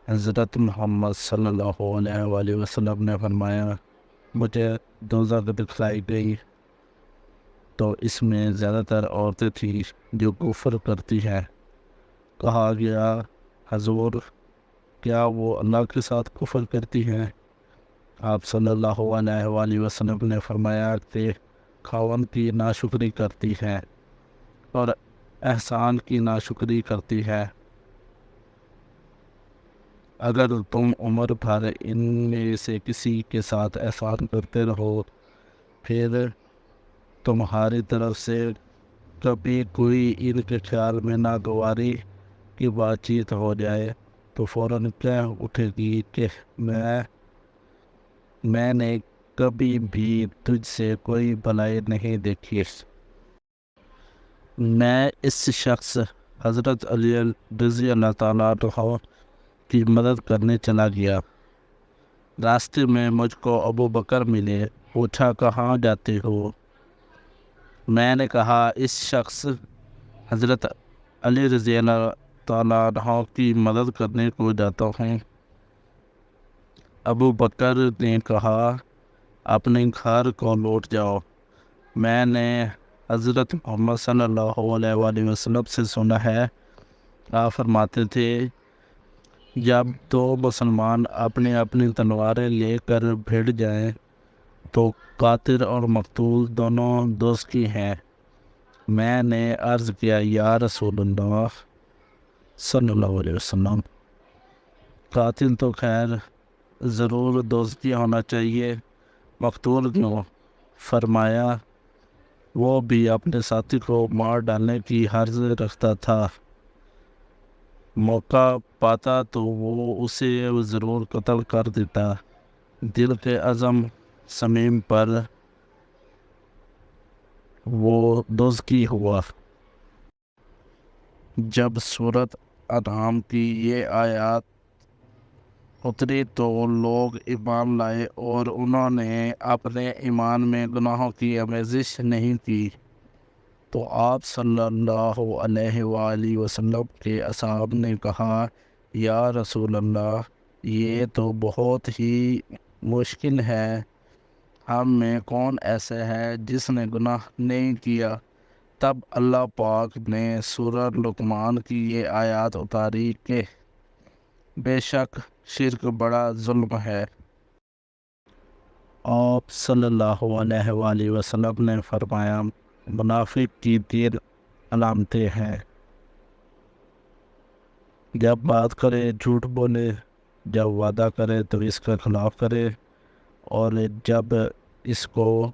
حضرت محمد صلی اللہ علیہ وآلہ وسلم نے فرمایا، مجھے دوزخ دکھلائی گئی تو اس میں زیادہ تر عورتیں تھیں جو کفر کرتی ہیں۔ کہا گیا، حضور کیا وہ اللہ کے ساتھ کفر کرتی ہیں؟ آپ صلی اللہ علیہ وآلہ وسلم نے فرمایا کہ خاوند کی ناشکری کرتی ہے اور احسان کی ناشکری کرتی ہے۔ اگر تم عمر بھر ان میں سے کسی کے ساتھ احسان کرتے رہو، پھر تمہاری طرف سے کبھی کوئی ان کے خیال میں ناگواری کی بات چیت ہو جائے تو فوراً کہہ اٹھے گی کہ میں نے کبھی بھی تجھ سے کوئی بھلائی نہیں دیکھی۔ میں اس شخص حضرت علی رضی اللہ تعالیٰ عنہ کی مدد کرنے چلا گیا۔ راستے میں مجھ کو ابو بکر ملے، پوچھا کہاں جاتے ہو؟ میں نے کہا اس شخص حضرت علی رضی اللہ تعالیٰ عنہ کی مدد کرنے کو جاتا ہوں۔ ابو بکر نے کہا اپنے گھر کو لوٹ جاؤ۔ میں نے حضرت محمد صلی اللہ علیہ وآلہ وسلم سے سنا ہے، آپ فرماتے تھے جب دو مسلمان اپنی اپنی تلواریں لے کر بھیڑ جائیں تو قاتل اور مقتول دونوں دوزخی ہیں۔ میں نے عرض کیا یا رسول اللہ صلی اللہ علیہ وسلم، قاتل تو خیر ضرور دوزخی ہونا چاہیے، مقتول کیوں؟ فرمایا وہ بھی اپنے ساتھی کو مار ڈالنے کی حرض رکھتا تھا، موقع پاتا تو وہ اسے ضرور قتل کر دیتا۔ دل کے عزم صمیم پر وہ دوزخی ہوا۔ جب سورۃ انعام کی یہ آیات اتری تو لوگ ایمان لائے اور انہوں نے اپنے ایمان میں گناہوں کی آمیزش نہیں کی، تو آپ صلی اللہ علیہ وآلہ وسلم کے اصحاب نے کہا یا رسول اللہ، یہ تو بہت ہی مشکل ہے، ہم میں کون ایسا ہے جس نے گناہ نہیں کیا؟ تب اللہ پاک نے سورہ لقمان کی یہ آیات اتاری کہ بے شک شرک بڑا ظلم ہے۔ آپ صلی اللہ علیہ وآلہ وسلم نے فرمایا منافق کی 3 علامتیں ہیں، جب بات کرے جھوٹ بولے، جب وعدہ کرے تو اس کا خلاف کرے، اور جب اس کو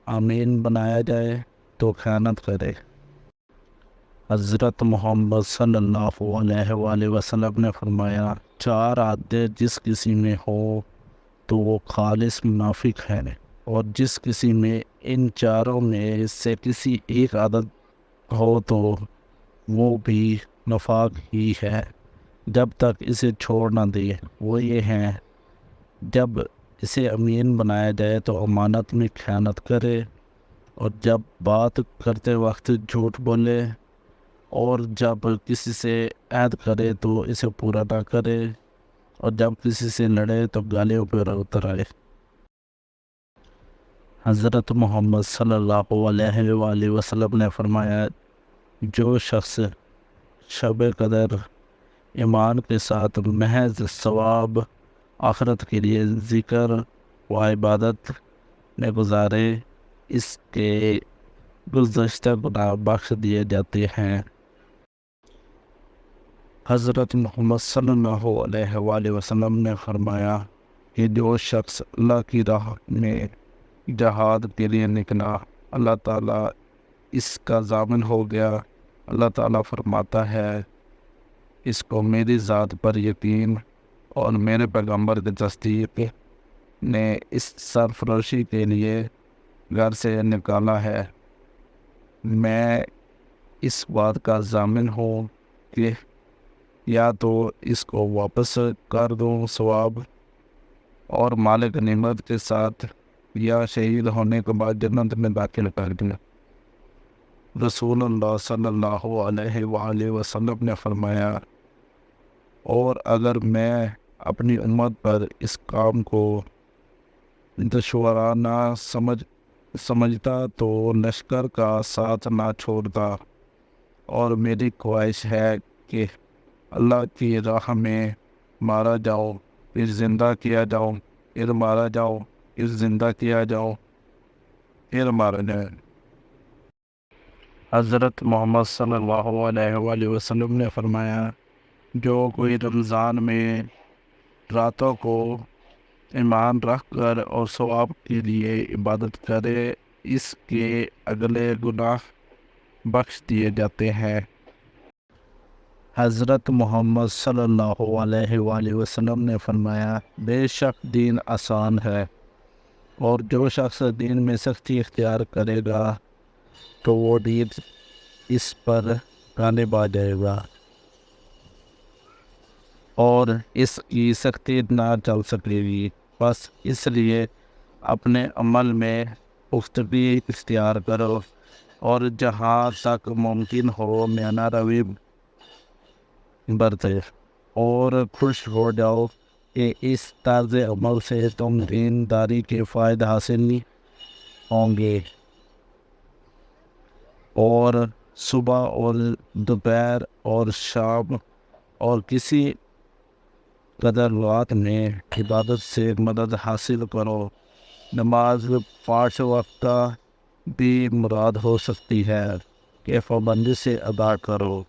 امین بنایا جائے تو خیانت کرے۔ حضرت محمد صلی اللہ علیہ وآلہ وسلم نے فرمایا 4 عادتیں جس کسی میں ہو تو وہ خالص منافق ہے، اور جس کسی میں ان 4 میں سے کسی ایک عادت ہو تو وہ بھی نفاق ہی ہے جب تک اسے چھوڑ نہ دے۔ وہ یہ ہیں، جب اسے امین بنایا جائے تو امانت میں خیانت کرے، اور جب بات کرتے وقت جھوٹ بولے، اور جب کسی سے عہد کرے تو اسے پورا نہ کرے، اور جب کسی سے لڑے تو گالیوں پر اتر آئے۔ حضرت محمد صلی اللہ علیہ وآلہ وسلم نے فرمایا جو شخص شب قدر ایمان کے ساتھ محض ثواب آخرت کے لیے ذکر و عبادت میں گزارے، اس کے گزشتہ گناہ بخش دیے جاتے ہیں۔ حضرت محمد صلی اللہ علیہ وآلہ وسلم نے فرمایا کہ جو شخص اللہ کی راہ میں جہاد کے لیے نکلا، اللہ تعالیٰ اس کا ضامن ہو گیا۔ اللہ تعالیٰ فرماتا ہے اس کو میری ذات پر یقین اور میرے پیغمبر کی تصدیق نے اس سرفروشی کے لیے گھر سے نکالا ہے۔ میں اس بات کا ضامن ہوں کہ یا تو اس کو واپس کر دوں ثواب اور مال غنیمت کے ساتھ، یا شہید ہونے کے بعد جنت میں داخل کر دوں۔ رسول اللہ صلی اللہ علیہ وآلہ وسلم نے فرمایا اور اگر میں اپنی امت پر اس کام کو دشوارانہ سمجھتا تو لشکر کا ساتھ نہ چھوڑتا، اور میری خواہش ہے کہ اللہ کی راہ میں مارا جاؤ، پھر زندہ کیا جاؤ، پھر مارا جاؤ، پھر زندہ کیا جاؤ، پھر مارا جائے۔ حضرت محمد صلی اللہ علیہ وآلہ وسلم نے فرمایا، جو کوئی رمضان میں راتوں کو ایمان رکھ کر اور ثواب کے لیے عبادت کرے، اس کے اگلے گناہ بخش دیے جاتے ہیں۔ حضرت محمد صلی اللہ علیہ وآلہ وسلم نے فرمایا، بے شک دین آسان ہے، اور جو شخص دین میں سختی اختیار کرے گا تو وہ دین اس پر غالب آ جائے گا اور اس کی سختی نہ چل سکے گی۔ بس اس لیے اپنے عمل میں پختگی اختیار کرو اور جہاں تک ممکن ہو میانہ روی برتے، اور خوش ہو جاؤ کہ اس طرز عمل سے تم دینداری کے فائدے حاصل ہوں گے، اور صبح اور دوپہر اور شام اور کسی قدر رات میں عبادت سے مدد حاصل کرو۔ نماز 5 وقتہ بھی مراد ہو سکتی ہے کہ پابندی سے ادا کرو۔